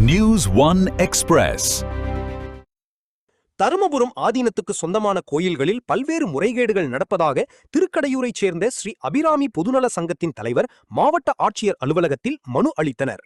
News One Express. Dharmapuram ஆதீனத்துக்கு சொந்தமான கோயில்களில் பல்வேறு முறைகேடுகள் நடப்பதாக திருக்கடையூரைச் சேர்ந்த ஸ்ரீ அபிராமி பொதுநல சங்கத்தின் தலைவர் மாவட்ட ஆட்சியர் அலுவலகத்தில் மனு அளித்தனர்.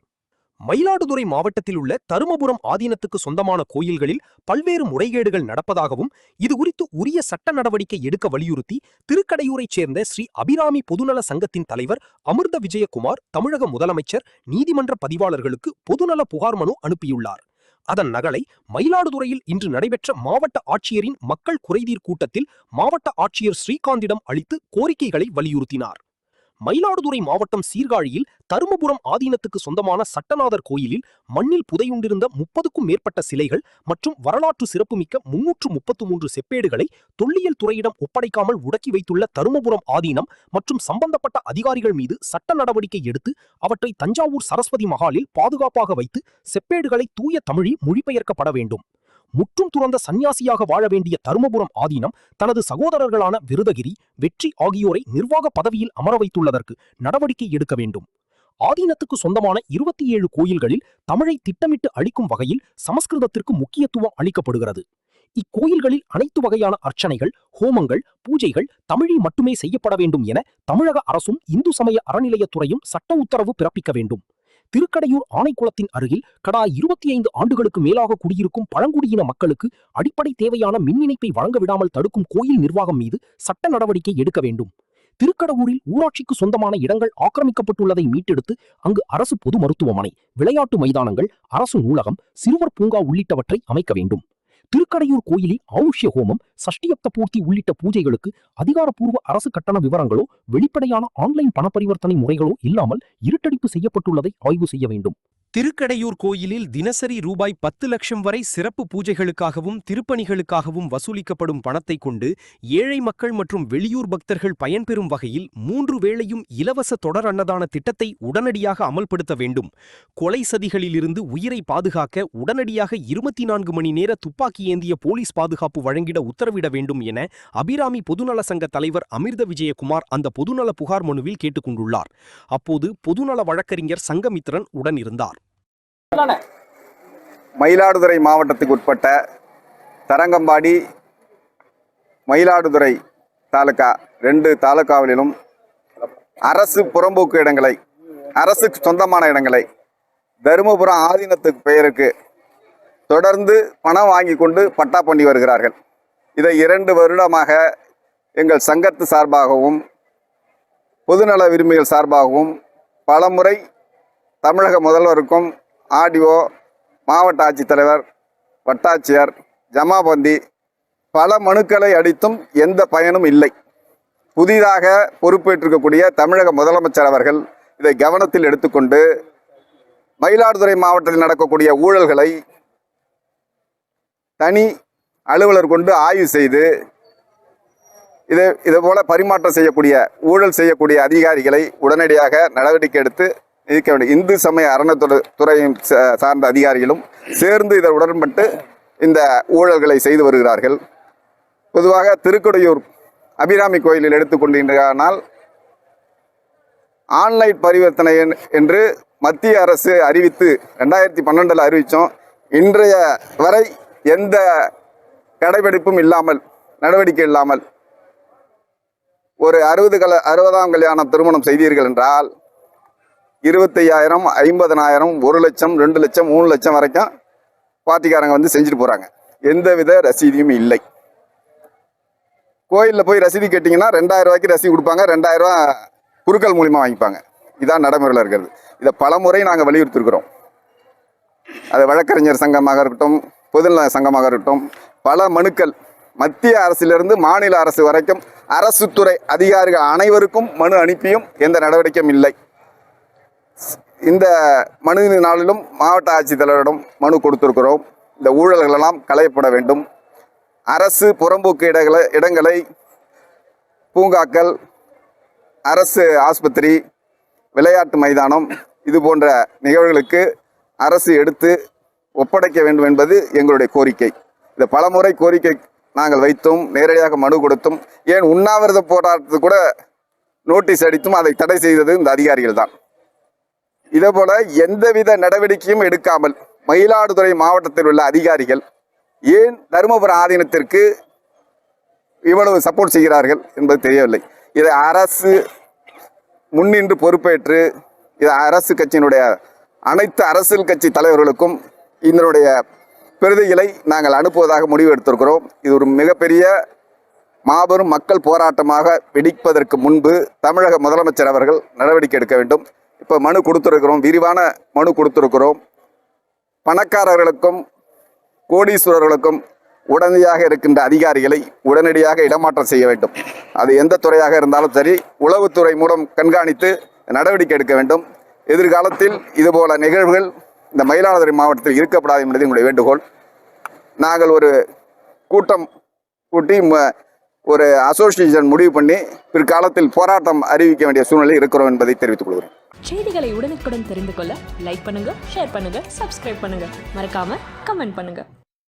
மயிலாடுதுறை மாவட்டத்தில் உள்ள தருமபுரம் ஆதீனத்துக்கு சொந்தமான கோயில்களில் பல்வேறு முறைகேடுகள் நடப்பதாகவும் இதுகுறித்து உரிய சட்ட நடவடிக்கை எடுக்க வலியுறுத்தி திருக்கடையூரைச் சேர்ந்த ஸ்ரீ அபிராமி பொதுநல சங்கத்தின் தலைவர் அமிர்த விஜயகுமார் தமிழக முதலமைச்சர் நீதிமன்ற பதிவாளர்களுக்கு பொதுநல புகார் மனு அனுப்பியுள்ளார். அதன் நகலை மயிலாடுதுறையில் இன்று நடைபெற்ற மாவட்ட ஆட்சியரின் மக்கள் குறைதீர் கூட்டத்தில் மாவட்ட ஆட்சியர் ஸ்ரீகாந்திடம் அளித்து கோரிக்கைகளை வலியுறுத்தினார். மயிலாடுதுறை மாவட்டம் சீர்காழியில் தருமபுரம் ஆதீனத்துக்கு சொந்தமான சட்டநாதர் கோயிலில் மண்ணில் புதையுண்டிருந்த 30க்கும் மேற்பட்ட சிலைகள் மற்றும் வரலாற்று சிறப்புமிக்க 333 செப்பேடுகளை தொல்லியல் துறையிடம் ஒப்படைக்காமல் முடக்கி வைத்துள்ள தருமபுரம் ஆதீனம் மற்றும் சம்பந்தப்பட்ட அதிகாரிகள் மீது சட்ட நடவடிக்கை எடுத்து அவற்றை தஞ்சாவூர் சரஸ்வதி மகாலில் பாதுகாப்பாக வைத்து செப்பேடுகளை தூய தமிழில் மொழிபெயர்க்கப்பட வேண்டும். முற்றும் துறந்த சன்னியாசியாக வாழ வேண்டிய தருமபுரம் ஆதீனம் தனது சகோதரர்களான விருதகிரி, வெற்றி ஆகியோரை நிர்வாக பதவியில் அமர வைத்துள்ளதற்கு நடவடிக்கை எடுக்க வேண்டும். ஆதீனத்துக்கு சொந்தமான 27 கோயில்களில் தமிழை திட்டமிட்டு அளிக்கும் வகையில் சமஸ்கிருதத்திற்கு முக்கியத்துவம் அளிக்கப்படுகிறது. இக்கோயில்களில் அனைத்து வகையான அர்ச்சனைகள், ஹோமங்கள், பூஜைகள் தமிழில் மட்டுமே செய்யப்பட வேண்டும் என தமிழக அரசும் இந்து சமய அறநிலையத்துறையும் சட்ட உத்தரவு பிறப்பிக்க வேண்டும். திருக்கடையூர் ஆணைக்குளத்தின் அருகில் கடா 25 ஆண்டுகளுக்கு மேலாக குடியிருக்கும் பழங்குடியின மக்களுக்கு அடிப்படை தேவையான மின் இணைப்பை வழங்க விடாமல் தடுக்கும் கோயில் நிர்வாகம் மீது சட்ட நடவடிக்கை எடுக்க வேண்டும். திருக்கடவூரில் ஊராட்சிக்கு சொந்தமான இடங்கள் ஆக்கிரமிக்கப்பட்டுள்ளதை மீட்டெடுத்து அங்கு அரசு பொது மருத்துவமனை, விளையாட்டு மைதானங்கள், அரசு நூலகம், சிறுவர் பூங்கா உள்ளிட்டவற்றை அமைக்க வேண்டும். திருக்கடையூர் கோயிலில் ஆவுஷ்ய ஹோமம், சஷ்டியப்த பூர்த்தி உள்ளிட்ட பூஜைகளுக்கு அதிகாரப்பூர்வ அரசு கட்டண விவரங்களோ வெளிப்படையான ஆன்லைன் பண பரிவர்த்தனை முறைகளோ இல்லாமல் இருட்டடிப்பு செய்யப்பட்டுள்ளதை ஆய்வு செய்ய வேண்டும். திருக்கடையூர் கோயிலில் தினசரி ரூபாய் 10 லட்சம் வரை சிறப்பு பூஜைகளுக்காகவும் திருப்பணிகளுக்காகவும் வசூலிக்கப்படும் பணத்தை கொண்டு ஏழை மக்கள் மற்றும் வெளியூர் பக்தர்கள் பயன்பெறும் வகையில் 3 வேளையும் இலவச தொடர் அன்னதான திட்டத்தை உடனடியாக அமல்படுத்த வேண்டும். கொலை சதிகளிலிருந்து உயிரை பாதுகாக்க உடனடியாக 24 மணி நேர துப்பாக்கி ஏந்திய போலீஸ் பாதுகாப்பு வழங்கிட உத்தரவிட வேண்டும் என அபிராமி பொதுநல சங்க தலைவர் அமிர்த விஜயகுமார் அந்த பொதுநல புகார் மனுவில் கேட்டுக்கொண்டுள்ளார். அப்போது பொதுநல வழக்கறிஞர் சங்கமித்ரன் உடன் இருந்தார். மயிலாடுதுறை மாவட்டத்துக்கு உட்பட்ட தரங்கம்பாடி, மயிலாடுதுறை தாலுகா 2 தாலுகாவிலும் அரசு புறம்போக்கு இடங்களை, அரசுக்கு சொந்தமான இடங்களை தருமபுரம் ஆதீனத்துக்கு பெயருக்கு தொடர்ந்து பணம் வாங்கி கொண்டு பட்டா பண்ணி வருகிறார்கள். இதை 2 வருடமாக எங்கள் சங்கத்து சார்பாகவும் பொதுநல விரும்பிகள் சார்பாகவும் பலமுறை தமிழக முதல்வருக்கும் ஆர்டிஓ, மாவட்ட ஆட்சித்தலைவர், வட்டாட்சியர், ஜமாபந்தி பல மனுக்களை அளித்தும் எந்த பயனும் இல்லை. புதிதாக பொறுப்பேற்றிருக்கக்கூடிய தமிழக முதலமைச்சர் அவர்கள் இதை கவனத்தில் எடுத்துக்கொண்டு மயிலாடுதுறை மாவட்டத்தில் நடக்கக்கூடிய ஊழல்களை தனி அலுவலர் கொண்டு ஆய்வு செய்து இதுபோல பரிமாற்றம் செய்யக்கூடிய, ஊழல் செய்யக்கூடிய அதிகாரிகளை உடனடியாக நடவடிக்கை எடுத்து இருக்க வேண்டும். இந்து சமய அறநிலையத்துறையும் சார்ந்த அதிகாரிகளும் சேர்ந்து இதை உடன்பட்டு இந்த ஊழல்களை செய்து வருகிறார்கள். பொதுவாக திருக்கடையூர் அபிராமி கோயிலில் எடுத்துக்கொண்டிருந்தால் ஆன்லைன் பரிவர்த்தனை என்று மத்திய அரசு அறிவித்து 2012 அறிவித்தோம். இன்றைய வரை எந்த கடைபிடிப்பும் இல்லாமல், நடவடிக்கை இல்லாமல் ஒரு 60ஆம் கல்யாணம் திருமணம் செய்தீர்கள் என்றால் 25,000, 50,000, 1 லட்சம், 2 லட்சம், 3 லட்சம் வரைக்கும் பார்ட்டிக்காரங்க வந்து செஞ்சுட்டு போகிறாங்க. எந்தவித ரசீதியும் இல்லை. கோயிலில் போய் ரசீது கேட்டிங்கன்னா 2,000 ரூபாய்க்கு ரசீது கொடுப்பாங்க, 2,000 ரூபா குறுக்கல் மூலிமா வாங்கிப்பாங்க. இதான் நடைமுறையில் இருக்கிறது. இதை பலமுறை நாங்கள் வலியுறுத்திருக்கிறோம். அது வழக்கறிஞர் சங்கமாக இருக்கட்டும், பொதுநல சங்கமாக இருக்கட்டும், பல மனுக்கள் மத்திய அரசிலிருந்து மாநில அரசு வரைக்கும் அரசு துறை அதிகாரிகள் அனைவருக்கும் மனு அனுப்பியும் எந்த நடவடிக்கையும் இல்லை. இந்த மனு நாளிலும் மாவட்ட ஆட்சித்தலைவரிடம் மனு கொடுத்திருக்கிறோம். இந்த ஊழல்களெல்லாம் களையப்பட வேண்டும். அரசு புறம்போக்கு இடங்களை, பூங்காக்கள், அரசு ஆஸ்பத்திரி, விளையாட்டு மைதானம் இது போன்ற நிகழ்வுகளுக்கு அரசு எடுத்து ஒப்படைக்க வேண்டும் என்பது எங்களுடைய கோரிக்கை. இந்த பலமுறை கோரிக்கை நாங்கள் வைத்தும், நேரடியாக மனு கொடுத்தும், ஏன் உண்ணாவிரத போராட்டத்துக்கு கூட நோட்டீஸ் அடித்தும் அதை தடை செய்தது இந்த அதிகாரிகள் தான். இதேபோல எந்தவித நடவடிக்கையும் எடுக்காமல் மயிலாடுதுறை மாவட்டத்தில் உள்ள அதிகாரிகள் ஏன் தருமபுரம் ஆதீனத்திற்கு இவ்வளவு சப்போர்ட் செய்கிறார்கள் என்பது தெரியவில்லை. இதை அரசு முன்னின்று பொறுப்பேற்று இது அரசு கட்சியினுடைய அனைத்து அரசியல் கட்சி தலைவர்களுக்கும் இதனுடைய பிரதிகளை நாங்கள் அனுப்புவதாக முடிவு எடுத்திருக்கிறோம். இது ஒரு மிகப்பெரிய மாபெரும் மக்கள் போராட்டமாக வெடிப்பதற்கு முன்பு தமிழக முதலமைச்சர் அவர்கள் நடவடிக்கை எடுக்க வேண்டும். இப்போ மனு கொடுத்துருக்கிறோம், விரிவான மனு கொடுத்துருக்கிறோம். பணக்காரர்களுக்கும் கோடீஸ்வரர்களுக்கும் உடனடியாக இருக்கின்ற அதிகாரிகளை உடனடியாக இடமாற்றம் செய்ய வேண்டும். அது எந்த துறையாக இருந்தாலும் சரி, உளவுத்துறை மூலம் கண்காணித்து நடவடிக்கை எடுக்க வேண்டும். எதிர்காலத்தில் இதுபோல நிகழ்வுகள் இந்த மயிலாடுதுறை மாவட்டத்தில் இருக்கப்படாது என்பது எங்களுடைய வேண்டுகோள். நாங்கள் ஒரு கூட்டம் கூட்டி ஒரு அசோசியேஷன் முடிவு பண்ணி பிற்காலத்தில் போராட்டம் அறிவிக்க வேண்டிய சூழ்நிலை இருக்கிறோம் என்பதை தெரிவித்துக் கொள்கிறேன். செய்திகளை உடனுக்குடன் தெரிந்து கொள்ள லைக் பண்ணுங்க, ஷேர் பண்ணுங்க, சப்ஸ்கிரைப் பண்ணுங்க, மறக்காம கமெண்ட் பண்ணுங்க.